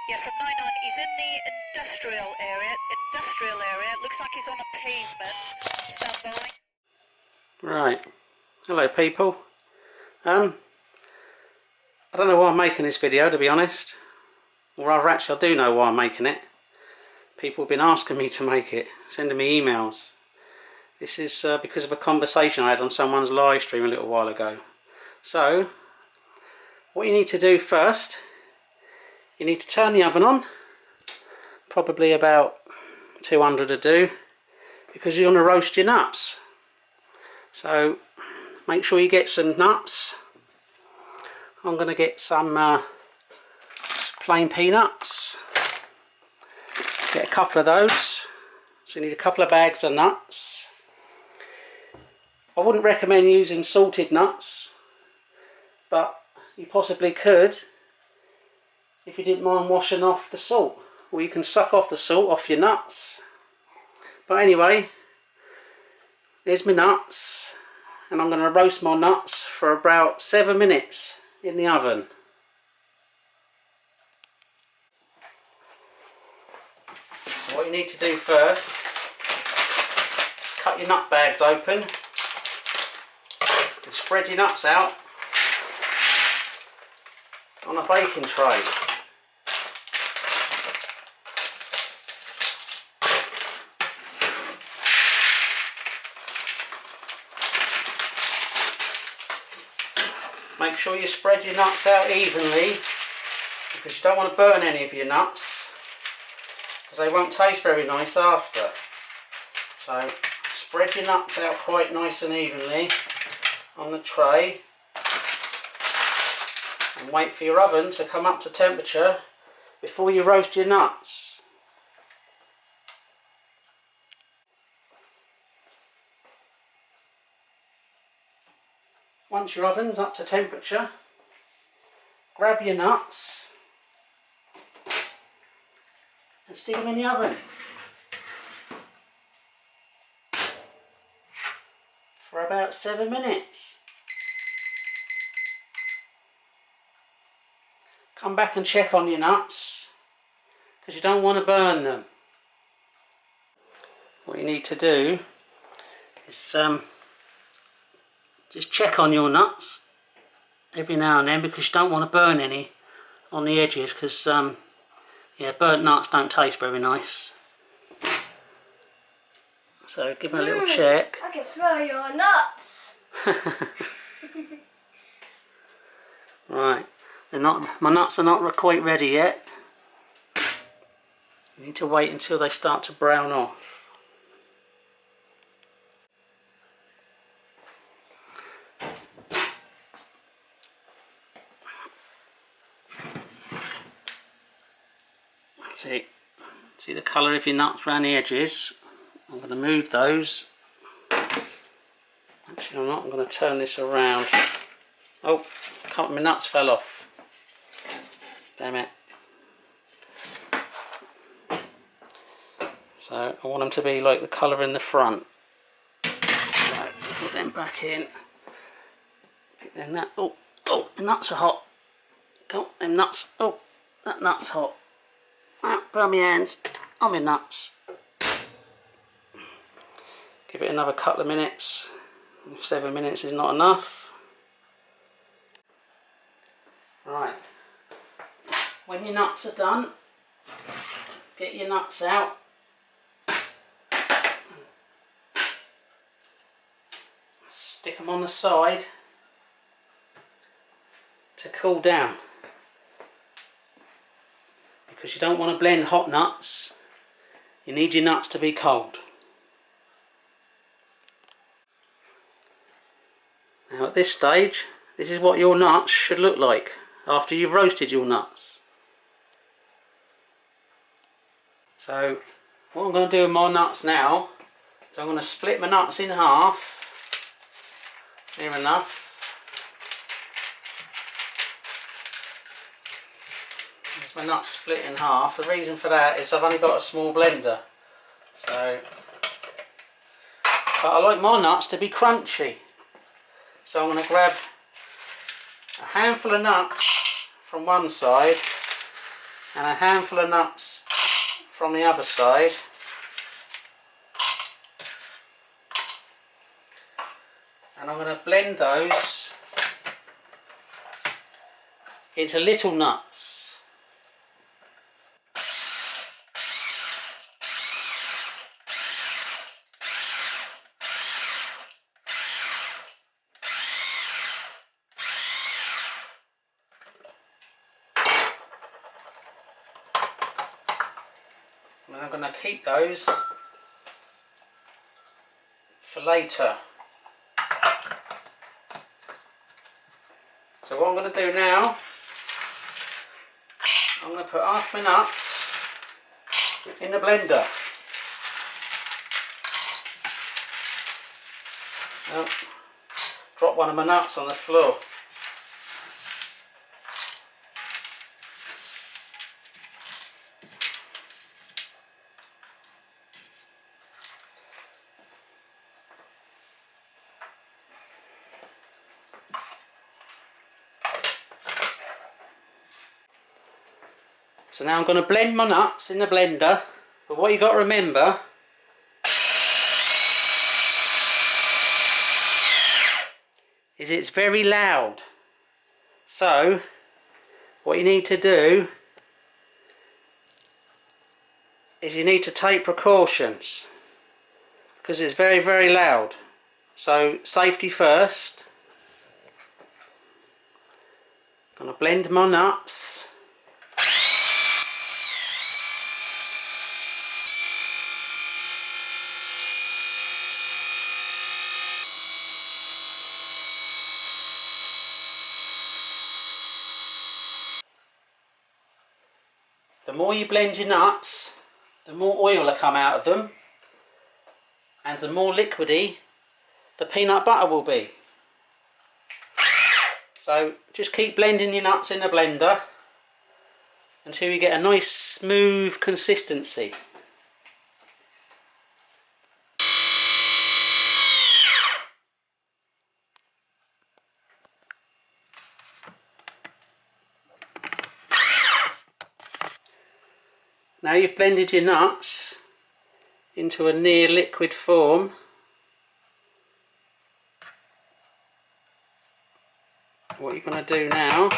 Yeah, from 99. He's in the industrial area. Industrial area. Looks like he's on a pavement. Stand by. Right. Hello, people. I don't know why I'm making this video, to be honest. Or rather, actually, I do know why I'm making it. People have been asking me to make it, sending me emails. This is because of a conversation I had on someone's live stream a little while ago. So, what you need to do first, you need to turn the oven on. Probably about 200 to do, because you're going to roast your nuts. So, make sure you get some nuts. I'm going to get some plain peanuts. Get a couple of those. So you need a couple of bags of nuts. I wouldn't recommend using salted nuts, but you possibly could if you didn't mind washing off the salt. Or you can suck off the salt off your nuts. But anyway, there's my nuts, and I'm going to roast my nuts for about 7 minutes in the oven. So what you need to do first is cut your nut bags open and spread your nuts out on a baking tray. Make sure you spread your nuts out evenly, because you don't want to burn any of your nuts, because they won't taste very nice after. So spread your nuts out quite nice and evenly on the tray, and wait for your oven to come up to temperature before you roast your nuts. Once your oven's up to temperature, grab your nuts and stick them in the oven for about 7 minutes. Come back and check on your nuts, because you don't want to burn them. What you need to do is just check on your nuts every now and then, because you don't want to burn any on the edges, because yeah, burnt nuts don't taste very nice. So give them a little check. I can smell your nuts. Right, my nuts are not quite ready yet. You need to wait until they start to brown off. See the colour of your nuts around the edges. I'm going to move those. Actually, I'm not. I'm going to turn this around. Oh, a couple of my nuts fell off. Damn it. So I want them to be like the colour in the front. So put them back in. Pick them that. Oh, the nuts are hot. Go, them nuts. Oh, that nut's hot. Burn my hands on my nuts. Give it another couple of minutes. If 7 minutes is not enough. Right. When your nuts are done, get your nuts out. Stick them on the side to cool down, because you don't want to blend hot nuts. You need your nuts to be cold. Now at this stage, this is what your nuts should look like after you've roasted your nuts. So what I'm going to do with my nuts now is I'm going to split my nuts in half. Near enough. There's my nuts split in half. The reason for that is I've only got a small blender. So, but I like my nuts to be crunchy. So I'm going to grab a handful of nuts from one side and a handful of nuts from the other side. And I'm going to blend those into little nuts. And I'm going to keep those for later. So what I'm going to do now, I'm going to put half my nuts in the blender. Oh, drop one of my nuts on the floor. So now I'm going to blend my nuts in the blender, but what you got to remember is it's very loud. So what you need to do is you need to take precautions because it's very, very loud. So safety first. I'm going to blend my nuts. The more you blend your nuts, the more oil will come out of them, and the more liquidy the peanut butter will be. So just keep blending your nuts in the blender until you get a nice smooth consistency. Now you've blended your nuts into a near liquid form, what you're going to do now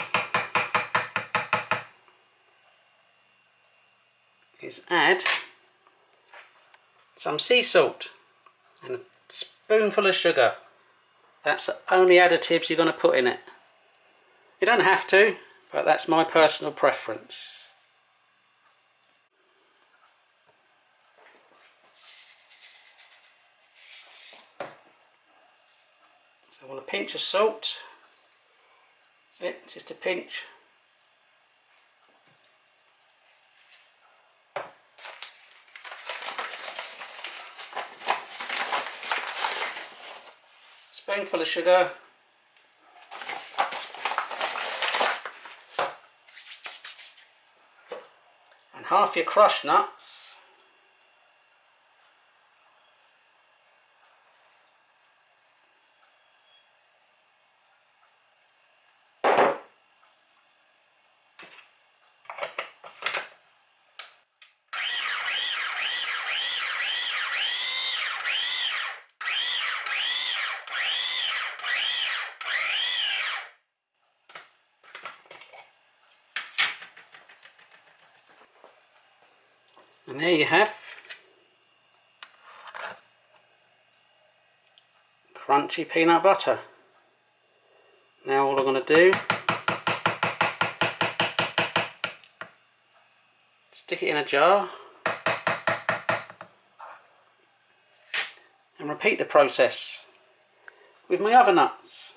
is add some sea salt and a spoonful of sugar. That's the only additives you're going to put in it. You don't have to, but that's my personal preference. So I want a pinch of salt. That's it, just a pinch. Spoonful of sugar. And half your crushed nuts. And there you have crunchy peanut butter. Now all I'm going to do, stick it in a jar and repeat the process with my other nuts.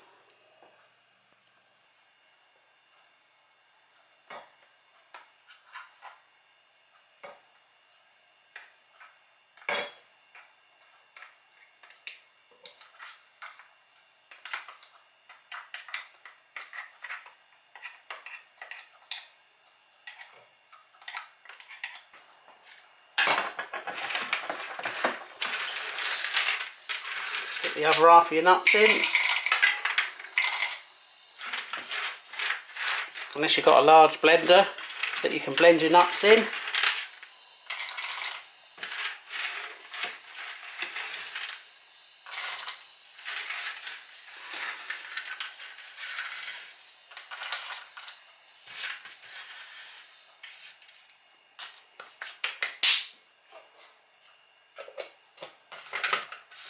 Stick the other half of your nuts in. Unless you've got a large blender, that you can blend your nuts in.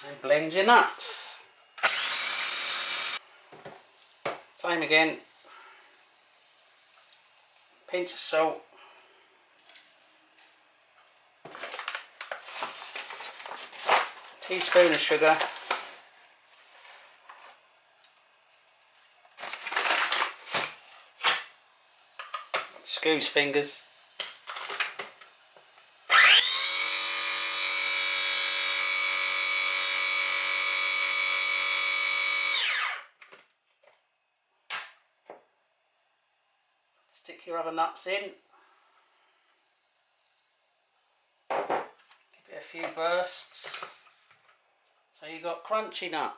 And blend your nuts. Same again. Pinch of salt. Teaspoon of sugar. Goose fingers. Stick your other nuts in. Give it a few bursts. So you got crunchy nut.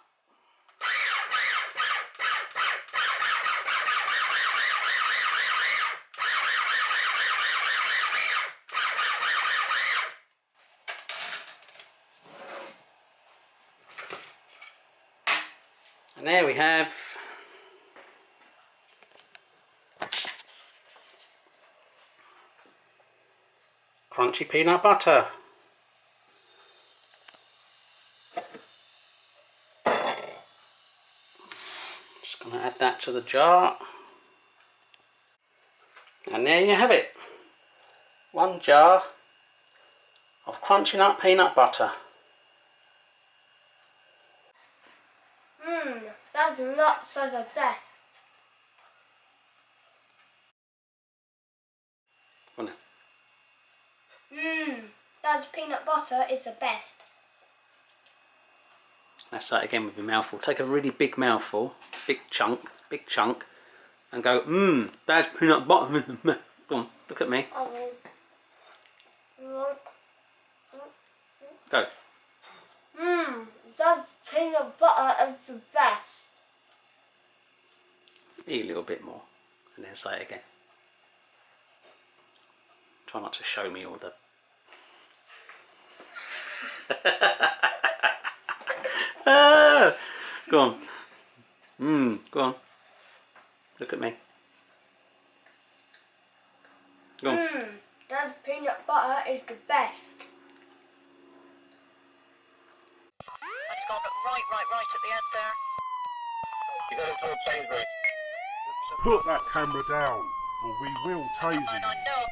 And there we have crunchy peanut butter. Just going to add that to the jar. And there you have it. 1 jar of crunchy nut peanut butter. Those nuts are the best. Wasn't it? Those peanut butter is the best. Let's start again with your mouthful. Take a really big mouthful, big chunk, and go, that's peanut butter. Go on, look at me. Go. Those peanut butter is the best. Eat a little bit more, and then say it again. Try not to show me all the... Go on. Go on. Look at me. Go on. Those peanut butter is the best. And it's gone right at the end there. You got it towards Sainsbury's. Put that camera down, or we will tase you. I know.